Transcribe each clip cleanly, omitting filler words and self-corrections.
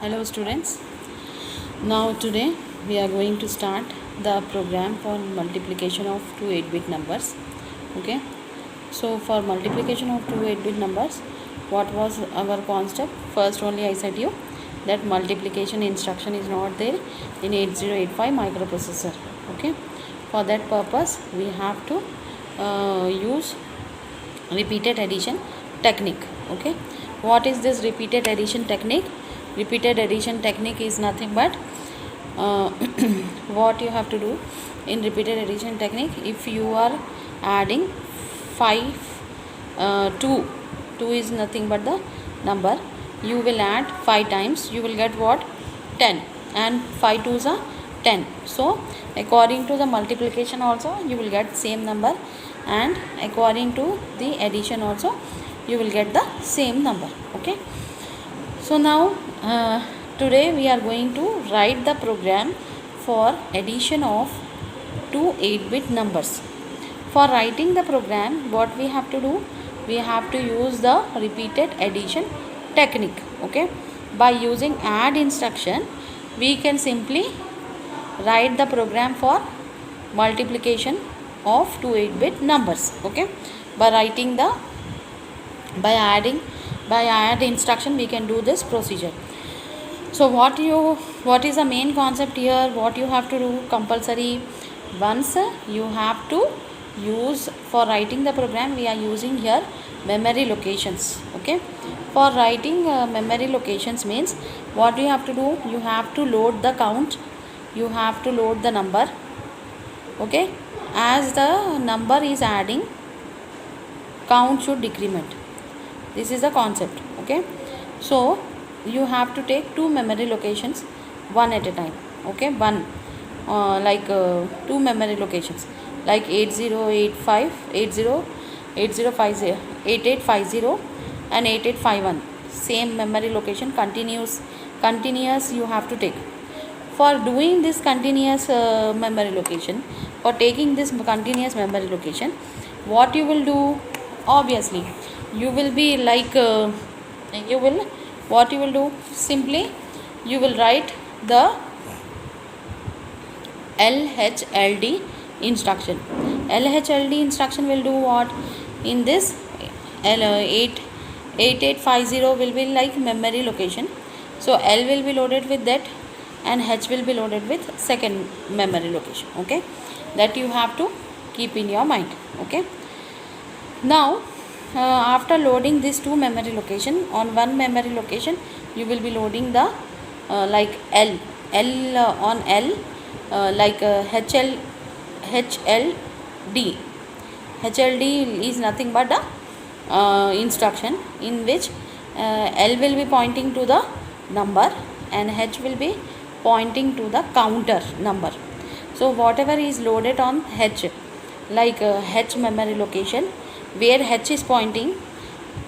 Hello students. Now today we are going to start the program for multiplication of two 8-bit numbers. Okay. So for multiplication of two 8-bit numbers, what was our concept? First only I said you that multiplication instruction is not there in 8085 microprocessor. Okay. For that purpose we have to use repeated addition technique. Okay. What is this repeated addition technique? Repeated addition technique is nothing but what you have to do in repeated addition technique. If you are adding 5 2 is nothing but the number, you will add 5 times, you will get what? 10, and 5 2s are 10. So according to the multiplication also you will get same number, and according to the addition also you will get the same number. Okay. So now today we are going to write the program for addition of two 8-bit numbers. For writing the program, what we have to do? We have to use the repeated addition technique. Okay. By using add instruction, we can simply write the program for multiplication of two 8-bit numbers. Okay. By add instruction we can do this procedure. So what is the main concept here? What you have to do compulsory, once you have to use, for writing the program we are using here memory locations. Okay. For writing memory locations means what you have to do? You have to load the count, you have to load the number. Okay. As the number is adding, count should decrement. This is the concept. Okay. So you have to take two memory locations one at a time. Okay. Two memory locations like 8085 8050 8850 and 8851. Same memory location, continuous you have to take. For doing this continuous memory location, for taking this continuous memory location, what you will do? Obviously you will be like what you will do? Simply you will write the LHLD instruction. LHLD instruction will do what? In this 8850 will be like memory location, so L will be loaded with that and H will be loaded with second memory location. Okay. That you have to keep in your mind. Okay. Now after loading these two memory location, on one memory location you will be loading the HLD is nothing but the instruction in which L will be pointing to the number and H will be pointing to the counter number. So whatever is loaded on H, H memory location, where H is pointing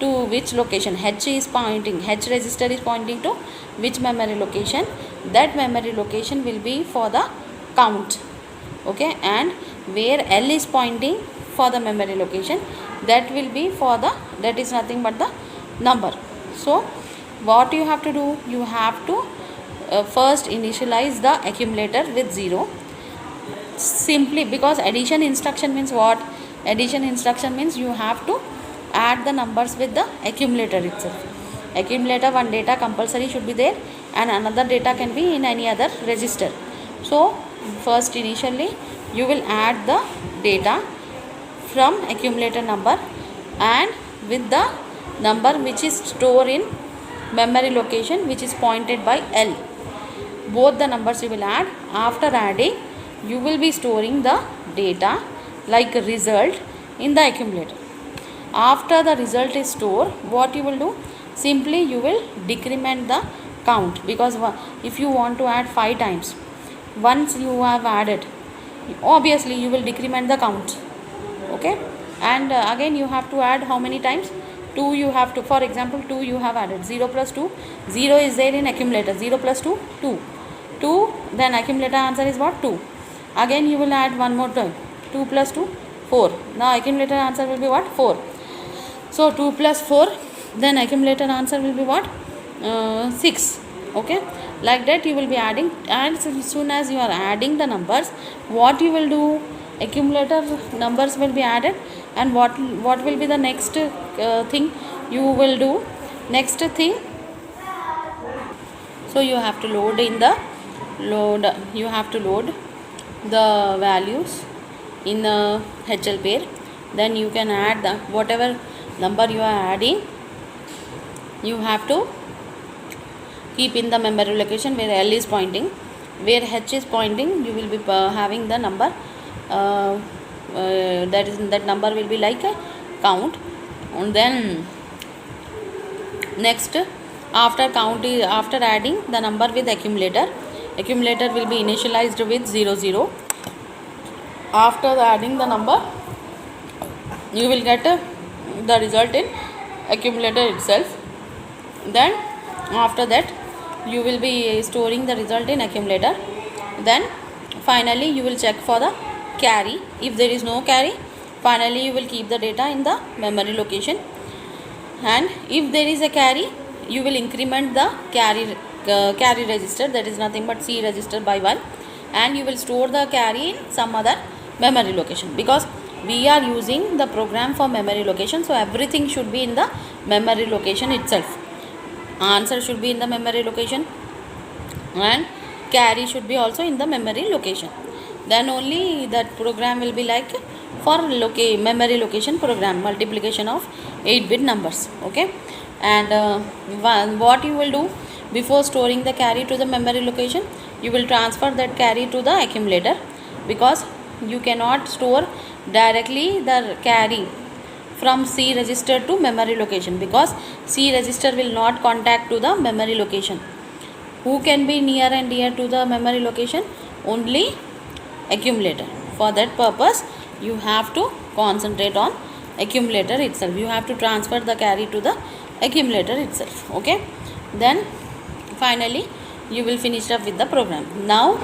to which location, H register is pointing to which memory location, that memory location will be for the count. Okay. And where L is pointing for the memory location, that will be for the, that is nothing but the number. So what you have to do? You have to first initialize the accumulator with 0, simply because addition instruction means what? Addition instruction means you have to add the numbers with the accumulator itself. Accumulator, one data compulsory should be there and another data can be in any other register. So first initially you will add the data from accumulator number and with the number which is stored in memory location which is pointed by L. Both the numbers you will add. After adding, you will be storing the data like a result in the accumulator. After the result is stored, what you will do? Simply you will decrement the count, because if you want to add 5 times, once you have added, obviously you will decrement the count. Okay. And again you have to add how many times? 2 you have to, for example 2 you have added, 0 plus 2, 0 is there in accumulator, 0 plus 2, 2, then accumulator answer is what? 2. Again you will add one more time, 2 plus 2, 4. Now accumulator answer will be what? 4. So 2 plus 4, then accumulator answer will be what? 6. Okay, like that you will be adding, and as soon as you are adding the numbers, what you will do, accumulator numbers will be added, and what will be the next thing you will do, next thing, so you have to load the values in HL pair. Then you can add the whatever number you are adding, you have to keep in the memory location where L is pointing. Where H is pointing, you will be having the number, that number will be like a count. And then next, after adding the number with accumulator will be initialized with 0 0. After adding the number, you will get the result in accumulator itself. Then after that, you will be storing the result in accumulator. Then finally you will check for the carry. If there is no carry, finally you will keep the data in the memory location, and if there is a carry, you will increment the carry register, that is nothing but C register, by 1, and you will store the carry in some other memory location, because we are using the program for memory location, so everything should be in the memory location itself. Answer should be in the memory location, and carry should be also in the memory location. Then only that program will be like for memory location program, multiplication of 8-bit numbers. Okay, and what you will do, before storing the carry to the memory location, you will transfer that carry to the accumulator, because you cannot store directly the carry from C register to memory location, because C register will not contact to the memory location. Who can be near and dear to the memory location? Only accumulator. For that purpose, you have to concentrate on accumulator itself. You have to transfer the carry to the accumulator itself. Okay, then finally you will finish up with the program. Now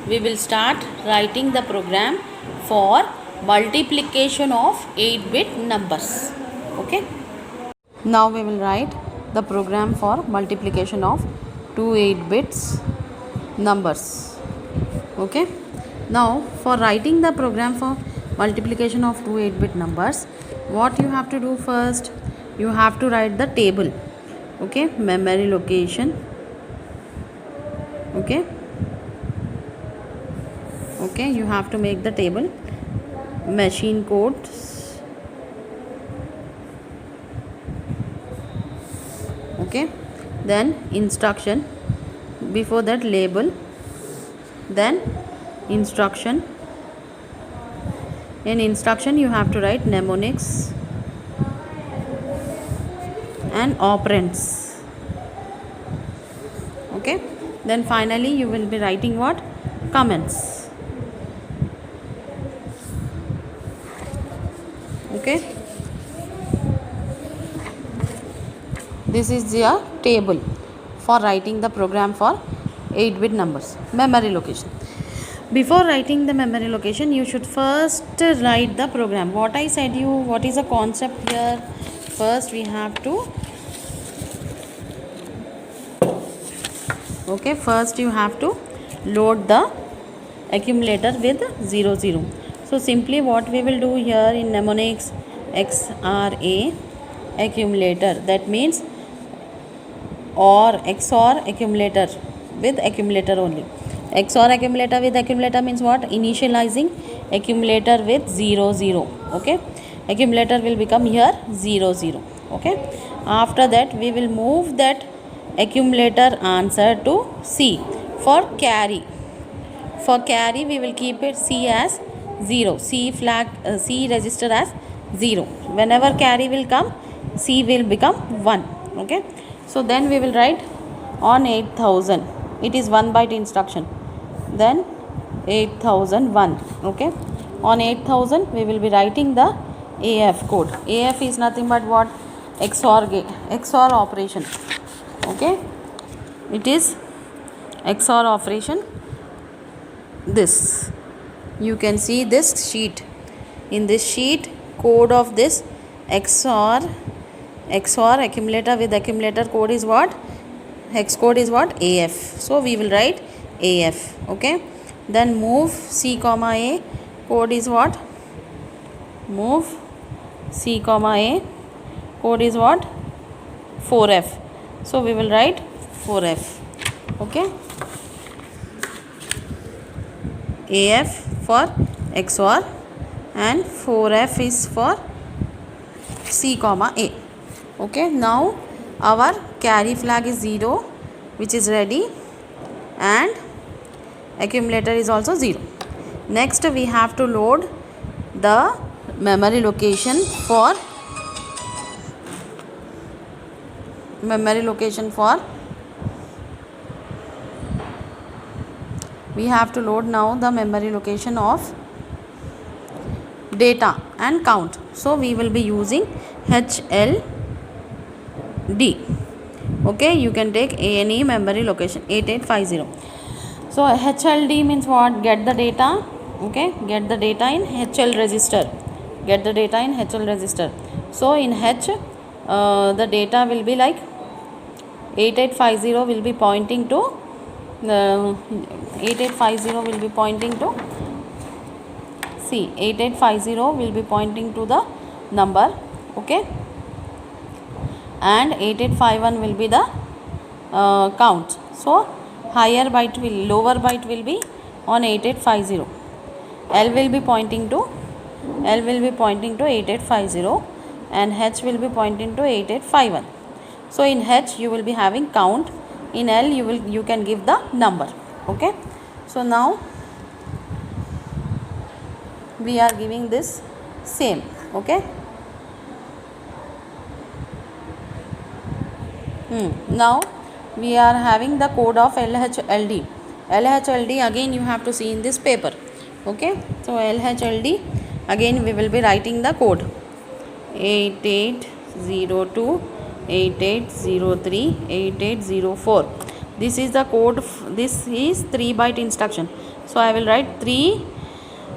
we will start writing the program for multiplication of 8-bit numbers. Okay, now we will write the program for multiplication of 2 8-bits numbers. Okay, now for writing the program for multiplication of 2 8-bit numbers, what you have to do first, you have to write the table. Okay, memory location. Okay, you have to make the table, machine codes. Okay, then instruction, before that label, then instruction. In instruction you have to write mnemonics and operands. Okay, then finally you will be writing what? Comments. Okay, this is the table for writing the program for 8-bit numbers, memory location. Before writing the memory location, you should first write the program. What I said you, what is the concept here? First we have to, okay, first you have to load the accumulator with 0 0. So simply what we will do here in mnemonics, XRA accumulator, that means or XOR accumulator with accumulator only. XOR accumulator with accumulator means what? Initializing accumulator with 0 0. Okay, accumulator will become here 0 0. Okay, after that we will move that accumulator answer to C for carry. For carry we will keep it C as 0, C register as 0. Whenever carry will come, C will become 1. Okay, so then we will write on 8000, it is 1 byte instruction, then 8001. Okay, on 8000 we will be writing the AF code. AF is nothing but what? XOR operation. Okay, it is XOR operation. This you can see this sheet. In this sheet, code of this XOR accumulator with accumulator code is what? hex code is what? AF. So we will write AF. Okay. Then move C comma A code is what? Move C comma A code is what? 4F. So we will write 4F. Okay. AF for XOR and 4F is for C comma A. Okay. Now our carry flag is 0, which is ready, and accumulator is also 0. Next we have to load the memory location for we have to load now the memory location of data and count. So we will be using HLD. Okay, you can take any memory location 8850. So HLD means what? Get the data. Okay, get the data in HL register. Get the data in HL register. So in H, the data will be like 8850 will be pointing to 8850 will be pointing to 8850 will be pointing to the number. Okay, and 8851 will be the count. So lower byte will be on 8850. L will be pointing to 8850 and H will be pointing to 8851. So in H you will be having count, in L you can give the number. Okay, so now we are giving this same. Okay, now we are having the code of LHLD. LHLD again you have to see in this paper. Okay, so LHLD again we will be writing the code 8802 8803 8804. This is the code. This is 3 byte instruction. So I will write 3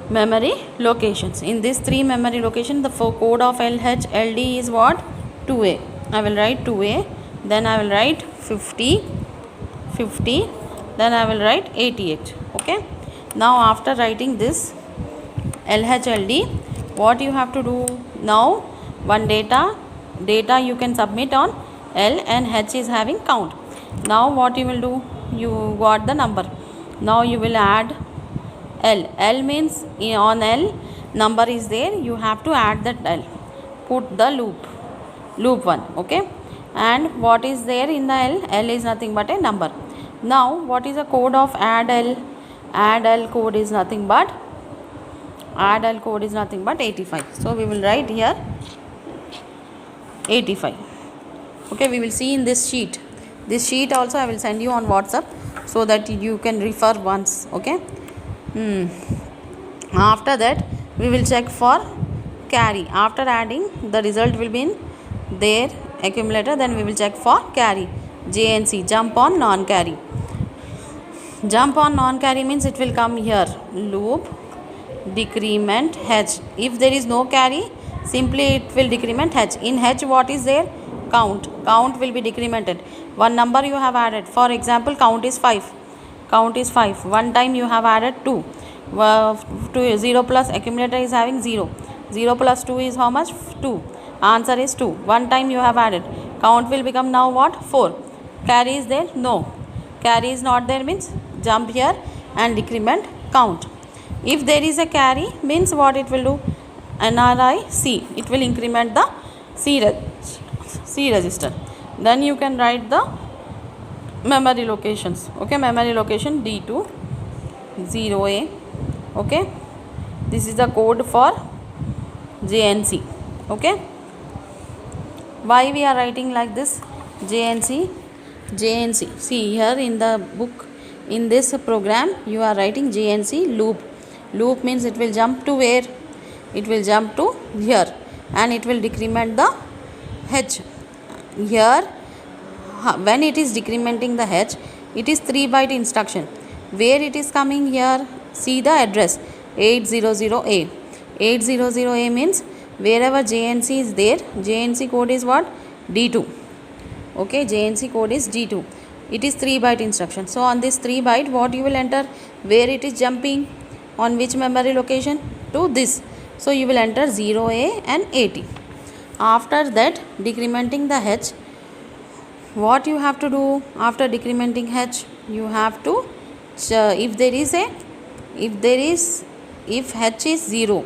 memory locations. In this 3 memory location, the code of LHLD is what? 2A. I will write 2A. Then I will write 50. Then I will write 88. Okay. Now after writing this LHLD, what you have to do now? One data you can submit on L, and H is having count. Now what you will do? You got the number. Now you will add L. L means on L number is there. You have to add that L. Put the loop 1. Okay. And what is there in the L? L is nothing but a number. Now what is the code of add L? Add L code is nothing but 85. So we will write here 85. Okay, we will see in this sheet. This sheet also I will send you on WhatsApp so that you can refer once. Okay. After that we will check for carry. After adding, the result will be in their accumulator. Then we will check for carry. JNC, jump on non-carry. Jump on non-carry means it will come here. Loop decrement H. If there is no carry, simply it will decrement H. In H what is there? Count will be decremented. One number you have added. For example, count is 5. One time you have added 2. 0 plus accumulator is having 0. 0 plus 2 is how much? 2. Answer is 2. One time you have added. Count will become now what? 4. Carry is there? No. Carry is not there means jump here and decrement count. If there is a carry means what it will do? NRI C. It will increment the C register. Then you can write the memory locations. Okay, memory location D2 0A. Okay, this is the code for JNC. Okay, why we are writing like this? JNC. See here in the book, in this program you are writing JNC loop. Loop means it will jump to where? It will jump to here and it will decrement the H. Here when it is decrementing the H, it is 3 byte instruction. Where it is coming here? See the address 800A. 800A means wherever JNC is there, JNC code is what? D2. Okay, JNC code is D2. It is 3 byte instruction. So on this 3 byte, what you will enter, where it is jumping, on which memory location, to this. So you will enter 0A and 80. After that, decrementing the H, what you have to do after decrementing H, you have to if H is 0,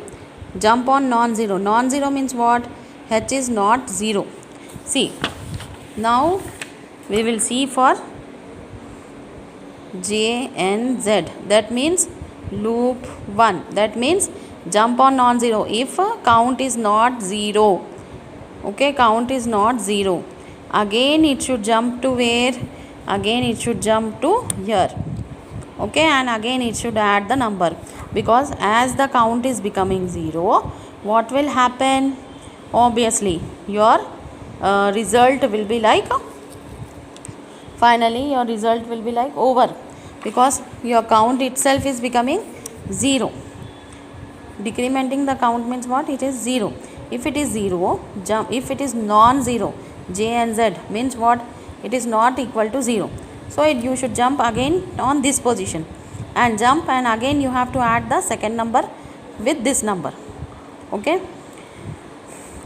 jump on non-zero. Non-zero means what? H is not 0. See, now we will see for J and Z. That means loop 1. That means jump on non-zero if count is not 0. Okay, count is not 0. Again it should jump to where? Again it should jump to here. Okay, and again it should add the number, because as the count is becoming 0, what will happen? Obviously your result will be like, finally your result will be like over, because your count itself is becoming 0. Decrementing the count means what? It is 0. If it is 0, jump. If it is non-zero, J and Z means what? It is not equal to 0. So you should jump again on this position and jump, and again you have to add the second number with this number. Okay,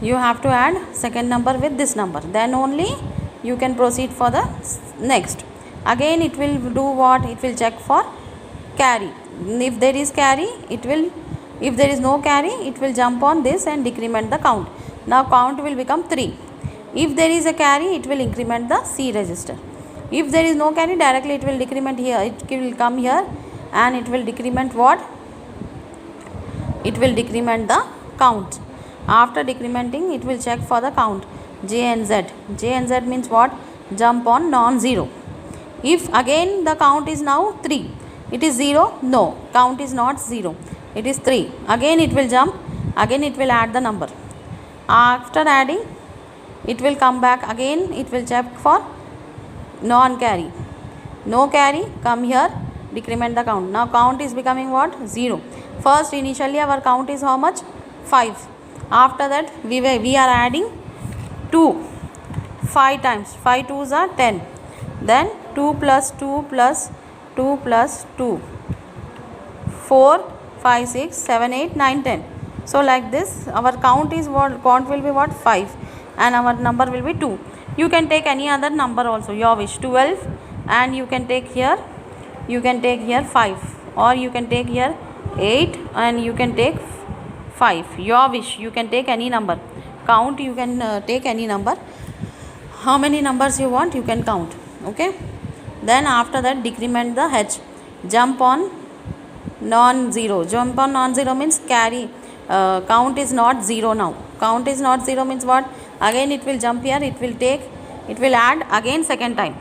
you have to add second number with this number, then only you can proceed for the next. Again it will do what? It will check for carry. If there is carry, it will, if there is no carry, it will jump on this and decrement the count. Now count will become 3. If there is a carry, it will increment the C register. If there is no carry, directly it will decrement here. It will come here and it will decrement what? It will decrement the count. After decrementing, it will check for the count J and Z. J and Z means what? Jump on non-zero. If again the count is now 3, it is 0. No, count is not 0. It is 3. Again it will jump. Again it will add the number. After adding, it will come back again. It will check for non-carry. No carry, come here, decrement the count. Now count is becoming what? 0. First, initially our count is how much? 5. After that we are adding 2 5 times. 5 2s are 10. Then 2 plus 2 plus 2 plus 2, 4 5 6 7 8 9 10. So like this our count is what? Count will be what? 5, and our number will be 2. You can take any other number also, your wish. 12, and you can take here 5, or you can take here 8, and you can take 5. Your wish. You can take any number. Count, you can take any number. How many numbers you want, you can count. Okay, then after that decrement the H. Jump on non-zero. Jump on non-zero means carry. Count is not 0 now. Count is not 0 means what? Again it will jump here. It will add again second time.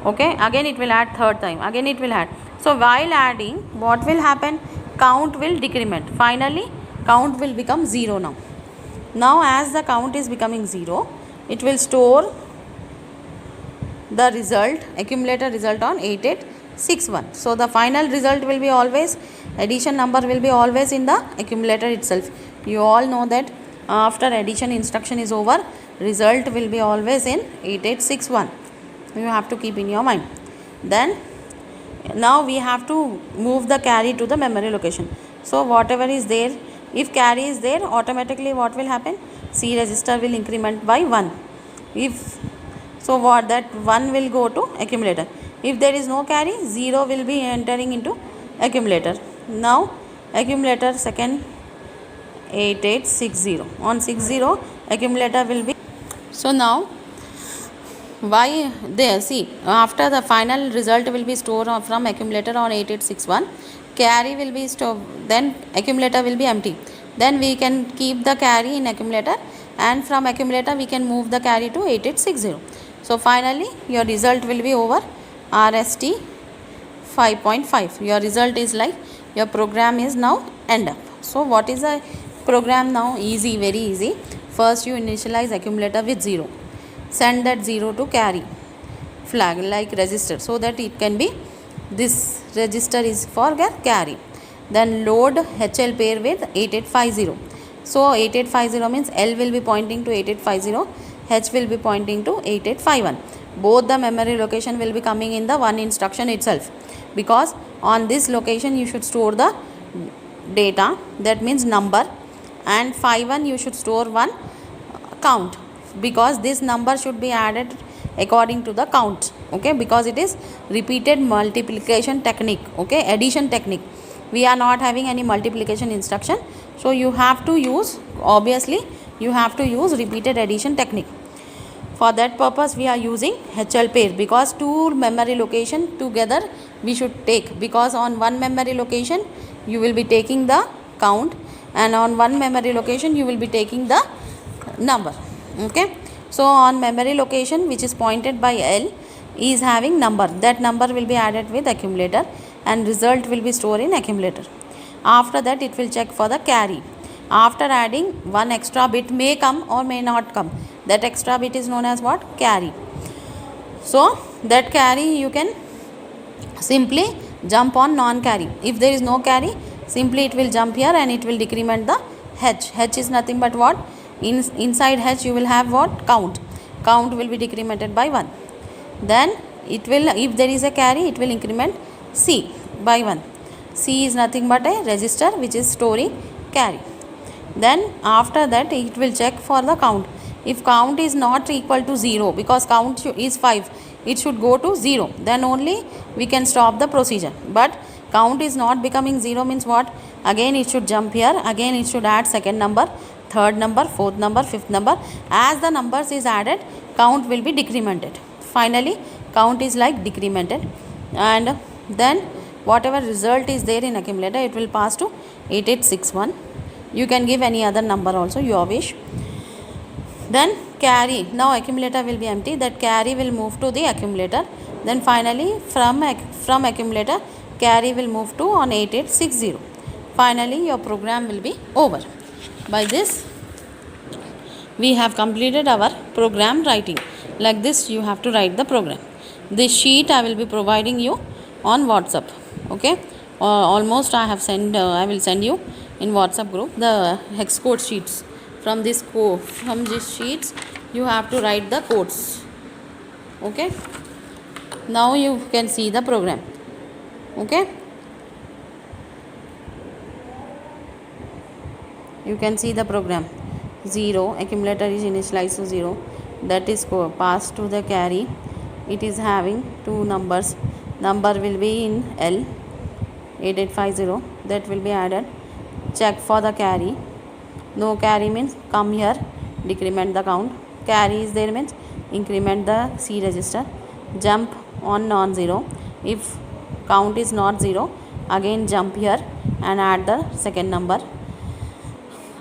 Okay, again it will add third time. Again it will add. So while adding, what will happen? Count will decrement. Finally count will become 0 now. Now as the count is becoming 0, it will store the result, accumulator result, on 8861. So the final result will be always, addition number will be always in the accumulator itself. You all know that after addition instruction is over, result will be always in 8861. You have to keep in your mind. Then now we have to move the carry to the memory location. So whatever is there, if carry is there, automatically what will happen? C register will increment by 1. If so, what, that 1 will go to accumulator. If there is no carry, 0 will be entering into accumulator. Now accumulator second 8860. On 60 accumulator will be. So now why there, see, after the final result will be stored from accumulator on 8861, carry will be stored, then accumulator will be empty. Then we can keep the carry in accumulator, and from accumulator we can move the carry to 8860. So finally your result will be over RST 5.5. Your result is like, your program is now end up. So what is the program now? Easy, very easy. First you initialize accumulator with 0. Send that 0 to carry flag like register, so that it can be, this register is for carry. Then load HL pair with 8850. So 8850 means L will be pointing to 8850, H will be pointing to 8851. both the memory location will be coming in the one instruction itself, because on this location you should store the data, that means number, and phi 1 you should store one count, because this number should be added according to the count. Okay, because it is repeated multiplication technique. Okay, addition technique, we are not having any multiplication instruction, so you have to use, obviously you have to use repeated addition technique. For that purpose we are using HL pair, because two memory location together we should take, because on one memory location you will be taking the count, and on one memory location you will be taking the number. Okay, so on memory location which is pointed by L is having number, that number will be added with accumulator and result will be stored in accumulator. After that it will check for the carry. After adding, one extra bit may come or may not come, that extra bit is known as what? Carry. So that carry you can simply jump on non-carry. If there is no carry, simply it will jump here and it will decrement the H. H is nothing but what? Inside H you will have what? Count. Count will be decremented by 1. Then it will, if there is a carry, it will increment C by 1. C is nothing but a register which is storing carry. Then after that it will check for the count. If count is not equal to 0, because count is 5, it should go to 0, then only we can stop the procedure. But count is not becoming 0 means what? Again it should jump here, again it should add second number, third number, fourth number, fifth number. As the numbers is added, count will be decremented. Finally count is like decremented, and then whatever result is there in accumulator, it will pass to 8861. You can give any other number also your wish. Then carry, now accumulator will be empty, that carry will move to the accumulator. Then finally from accumulator, carry will move to on 8860. Finally your program will be over. By this we have completed our program writing. Like this you have to write the program. This sheet I will be providing you on WhatsApp. Okay, almost I have sent, I will send you in WhatsApp group the hex code sheets. From these sheets you have to write the codes. Okay, now you can see the program. Okay, you can see the program. 0, accumulator is initialized to 0, that is passed to the carry. It is having two numbers, number will be in L 8850, that will be added. Check for the carry. No carry means come here, decrement the count. Carry is there means increment the C register. Jump on non-zero. If count is not 0, again jump here and add the second number.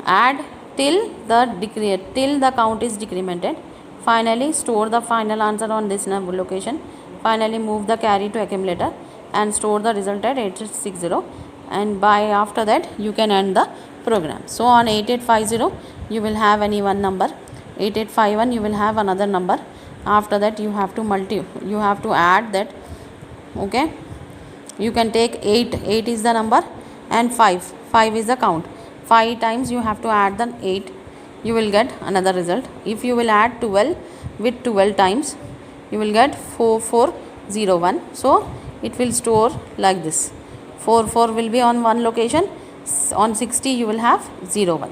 Add till the count is decremented. Finally store the final answer on this location. Finally move the carry to accumulator and store the result at 8860, and by after that you can end the program. So on 8850 you will have any one number, 8851 you will have another number. After that you have to add that. Okay, you can take 8 is the number, and 5 is the count. 5 times you have to add the 8, you will get another result. If you will add 12 with 12 times, you will get 4401. So it will store like this. 4 will be on one location, on 60 you will have 01.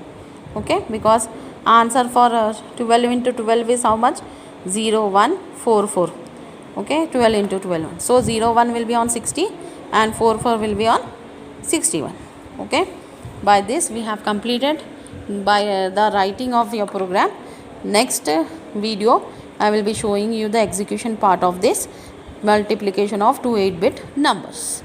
Okay, because answer for 12 into 12 is how much? 0144. Okay, 12 into 12. So 01 will be on 60 and 44 will be on 61. Okay, by this we have completed by the writing of your program. Next video I will be showing you the execution part of this multiplication of two 8-bit numbers.